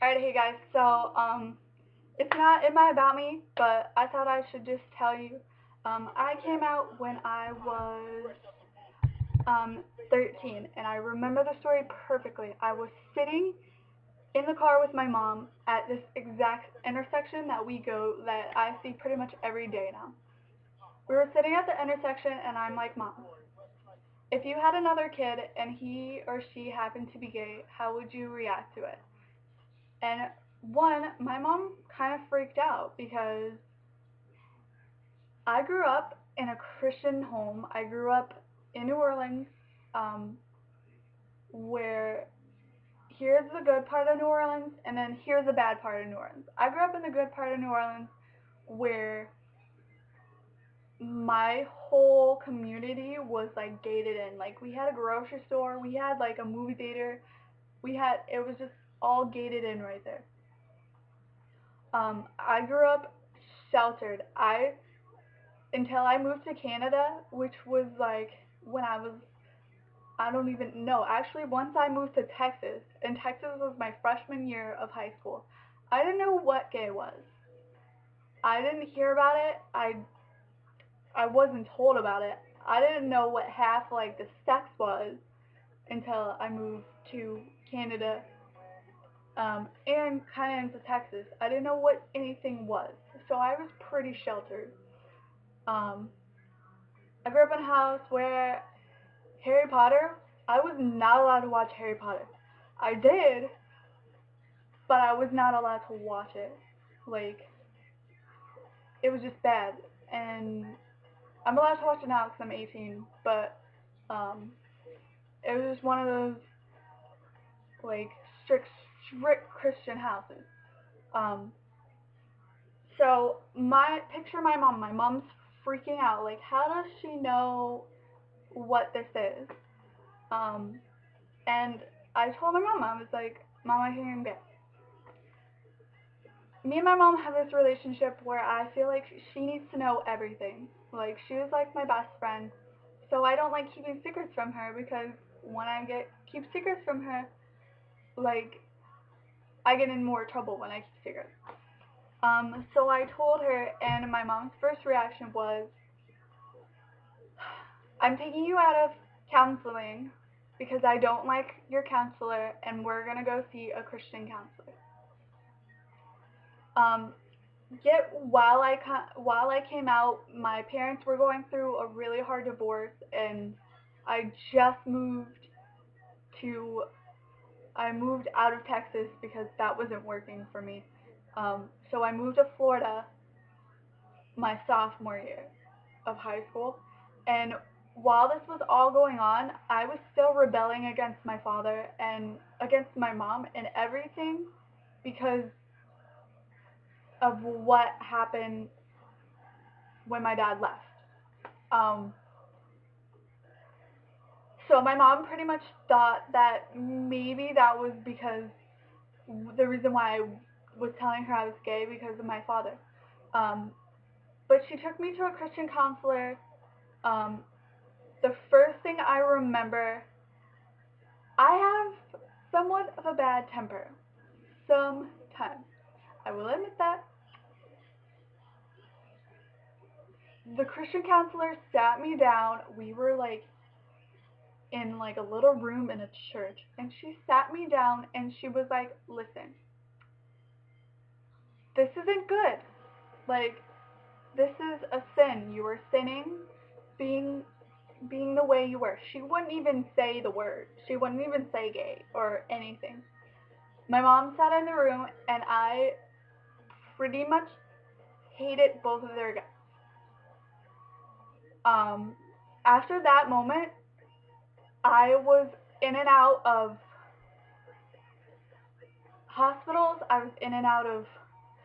Alright, hey guys, so, it's not in my About Me, but I thought I should just tell you. I came out when I was, 13, and I remember the story perfectly. I was sitting in the car with my mom at this exact intersection that I see pretty much every day now. We were sitting at the intersection, and I'm like, Mom, if you had another kid and he or she happened to be gay, how would you react to it? And one, my mom kind of freaked out because I grew up in a Christian home. I grew up in New Orleans, um, where here's the good part of New Orleans, and then here's the bad part of New Orleans. I grew up in the good part of New Orleans where my whole community was like gated in. Like we had a grocery store, we had like a movie theater, it was just all gated in right there. I grew up sheltered. I until I moved to Canada, which was like when I don't even know. Actually, once I moved to Texas, and Texas was my freshman year of high school, I didn't know what gay was. I didn't hear about it. I wasn't told about it. I didn't know what half like the sex was until I moved to Canada, and kind of into Texas. I didn't know what anything was, so I was pretty sheltered. Um, I grew up in a house where Harry Potter, I was not allowed to watch Harry Potter. I did, but I was not allowed to watch it. Like, it was just bad. And I'm allowed to watch it now because I'm 18, but um, it was just one of those, like, strict Christian houses. Um, picture my mom. My mom's freaking out. Like, how does she know what this is? Um, and I told my mom, I was like, Mom, I think I'm gay. Me and my mom have this relationship where I feel like she needs to know everything. Like she was like my best friend, so I don't like keeping secrets from her because when I get keep secrets from her, like I get in more trouble when I keep secrets. So I told her, and my mom's first reaction was, "I'm taking you out of counseling because I don't like your counselor, and we're gonna go see a Christian counselor." Um, Yet while I came out, my parents were going through a really hard divorce, and I just to I moved out of Texas because that wasn't working for me. So I moved to Florida my sophomore year of high school, and while this was all going on, I was still rebelling against my father and against my mom and everything because of what happened when my dad left. Um, so my mom pretty much thought that maybe that was because the reason why I was telling her I was gay because of my father. Um, but she took me to a Christian counselor. Um, the first thing I remember, I have somewhat of a bad temper. Sometimes. I will admit that. The Christian counselor sat me down. We were like in like a little room in a church, and she sat me down and she was like, "Listen, this isn't good. Like, this is a sin. You were sinning being the way you were." She wouldn't even say the word. She wouldn't even say gay or anything. My mom sat in the room and I pretty much hated both of their guts. Um After that moment, I was in and out of hospitals. I was in and out of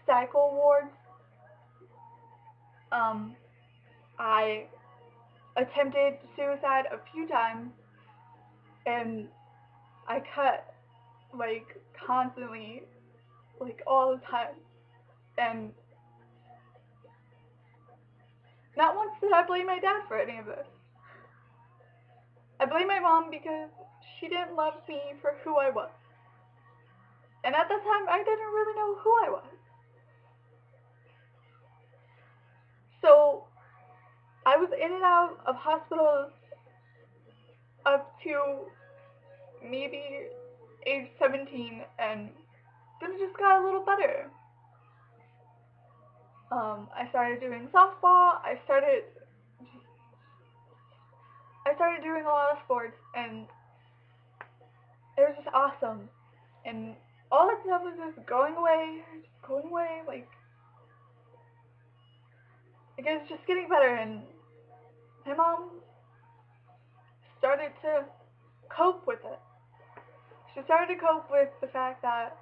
cycle wards. Um I attempted suicide a few times, and I cut like constantly, like all the time. And not once did I blame my dad for any of this. I blame my mom because she didn't love me for who I was. And at that time, I didn't really know who I was. So I was in and out of hospitals up to maybe age 17, and then it just got a little better. I started doing softball. I started doing a lot of sports, and it was just awesome. And all that stuff was just going away, like it was just getting better. And my mom started to cope with it. She started to cope with the fact that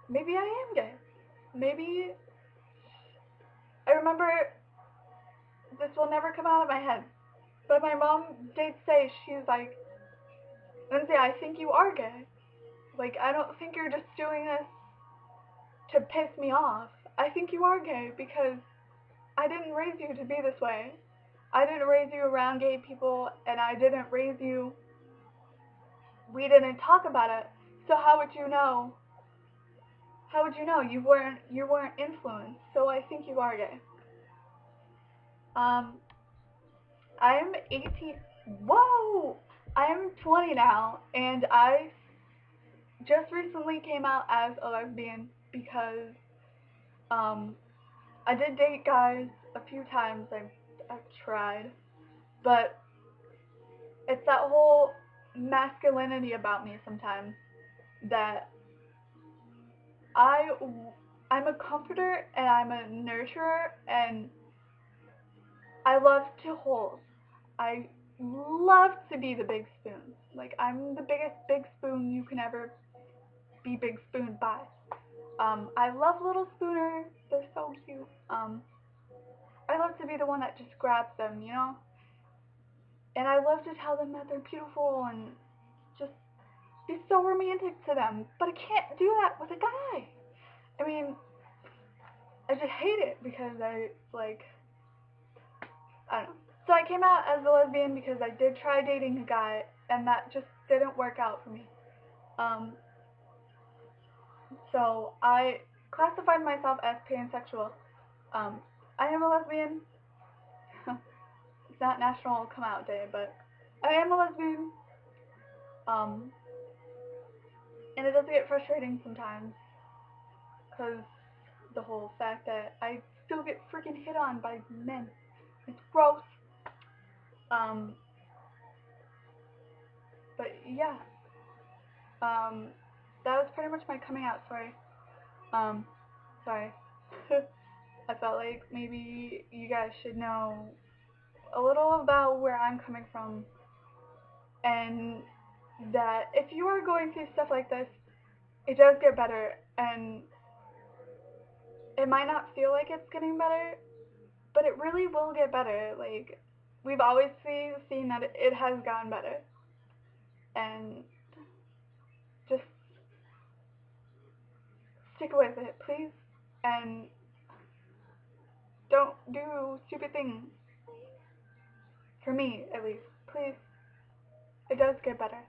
maybe I am gay. Maybe I remember, this will never come out of my head, but my mom did say, she's like, Lindsay, I think you are gay. Like, I don't think you're just doing this to piss me off. I think you are gay because I didn't raise you to be this way. I didn't raise you around gay people, and I didn't raise you, we didn't talk about it. So how would you know? How would you know? You weren't influenced. So I think you are gay. I'm 18. Whoa! I'm 20 now, and I just recently came out as a lesbian because I did date guys a few times. I've tried, but it's that whole masculinity about me sometimes that I'm a comforter and I'm a nurturer, and I love to hold. I love to be the big spoon. Like, I'm the biggest big spoon you can ever be big spooned by. I love little spooners. They're so cute. I love to be the one that just grabs them, you know? And I love to tell them that they're beautiful and just be so romantic to them. But I can't do that with a guy. I mean, I just hate it because I don't know. So I came out as a lesbian because I did try dating a guy, and that just didn't work out for me. So I classified myself as pansexual. I am a lesbian. It's not National Come Out Day, but I am a lesbian. And it does get frustrating sometimes, because the whole fact that I still get freaking hit on by men. It's gross. But yeah. That was pretty much my coming out story. Sorry. I felt like maybe you guys should know a little about where I'm coming from, and that if you are going through stuff like this, it does get better, and it might not feel like it's getting better, but it really will get better. Like, we've always seen that it has gotten better, and just stick with it, please, and don't do stupid things. For me, at least. Please. It does get better.